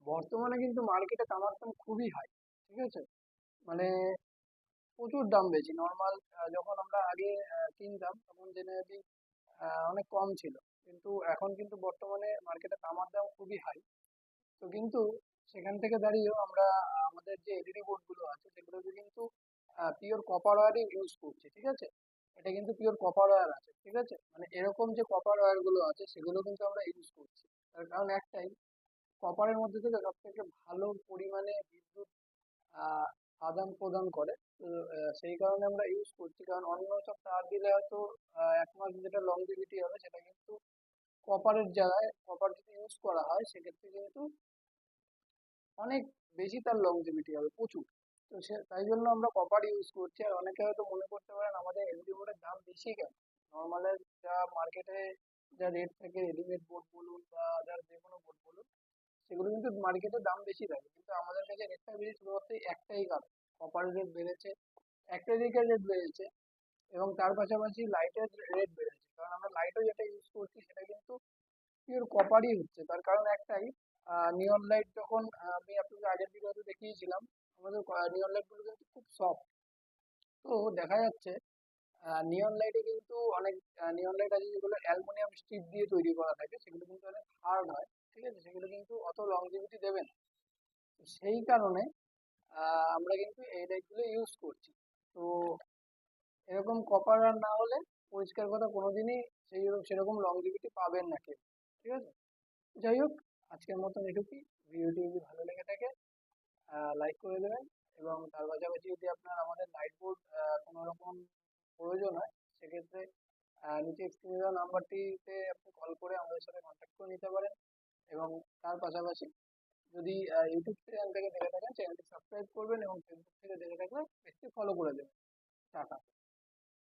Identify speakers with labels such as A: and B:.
A: বর্তমানে কিন্তু মার্কেটে তামার দাম খুবই হাই। ঠিক আছে, মানে প্রচুর দাম বেশি। নর্মাল যখন আমরা আগে কিনতাম তখন জেনারেলি অনেক কম ছিল, কিন্তু এখন কিন্তু বর্তমানে মার্কেটে তামার দাম খুবই হাই। তো কিন্তু সেখান থেকে দাঁড়িয়েও আমরা আমাদের যে এলইডি বোর্ড গুলো আছে সেগুলোকে কিন্তু পিওর কপার ওয়্যারই ইউজ করছি। ঠিক আছে, এটা কিন্তু পিওর কপার ওয়্যার আছে। ঠিক আছে, মানে এরকম যে কপার ওয়্যার গুলো আছে সেগুলো কিন্তু আমরা ইউজ করছি। তার কারণ একটাই, কপারের মধ্যে থেকে সব থেকে ভালো পরিমাণে বিদ্যুৎ আহ, আদান প্রদান করে। তো সেই কারণে আমরা ইউজ করছি। কারণ অন্য সব তার দিলে হয়তো 1 মাস যেটা লংজিভিটি হবে সেটা কিন্তু কপারের জায়গায় কপার যদি ইউজ করা হয় সেক্ষেত্রে কিন্তু অনেক বেশি তার লংজিভিটি হবে, প্রচুর। তো সে তাই জন্য আমরা কপার ইউজ করছি। আর অনেকে হয়তো মনে করতে পারেন আমাদের এলইডি বোর্ডের দাম বেশি কেন। নর্মালের যা মার্কেটে যা রেট থাকে, রেডিমেড বোর্ড বলুন বা যার যে কোনো বোর্ড বলুন, সেগুলো কিন্তু মার্কেটে দাম বেশি থাকে, কিন্তু আমাদের কাছে রেটটা বেশি শুধুমাত্র একটাই কারণ, কপারের রেট বেড়েছে, একটা দিকে রেট বেড়েছে। এবং তার পাশাপাশি লাইটের রেট বেড়েছে, কারণ আমরা লাইটও যেটা ইউজ করছি সেটা কিন্তু পিওর কপারই হচ্ছে। তার কারণ একটাই, নিয়ন লাইট যখন আমি আপনাকে আগের ভিডিওতে দেখিয়েছিলাম, আমাদের নিয়ন লাইট গুলো কিন্তু খুব সফট। তো দেখা যাচ্ছে নিয়ন লাইটে কিন্তু অনেক নিয়ন লাইট আছে যেগুলো অ্যালুমিনিয়াম স্ট্রিপ দিয়ে তৈরি করা থাকে, সেগুলো কিন্তু অনেক হার্ড হয়। ঠিক আছে, সেগুলো কিন্তু অত লংজিভিটি দেবে না। তো সেই কারণে আমরা কিন্তু এই লাইট গুলো ইউজ করছি। তো এরকম কপার আর না হলে পরিষ্কার কথা কোনোদিনই সেরকম লংজিভিটি পাবেন না কেউ। ঠিক আছে, যাই হোক, আজকের মতন এটুকুই। ভিডিওটি যদি ভালো লেগে থাকে লাইক করে দেবেন। এবং তার পাশাপাশি যদি আপনার আমাদের লাইট বোর্ড কোনো রকম প্রয়োজন হয় সেক্ষেত্রে নিচে স্ক্রিনে দেওয়া নাম্বারটিতে আপনি কল করে আমাদের সাথে কন্ট্যাক্ট করে নিতে পারেন। এবং তার পাশাপাশি যদি ইউটিউব চ্যানেল থেকে দেখে থাকেন চ্যানেলটি সাবস্ক্রাইব করবেন, এবং ফেসবুক থেকে দেখে থাকলে পেজটি ফলো করে দেবেন। টাটা।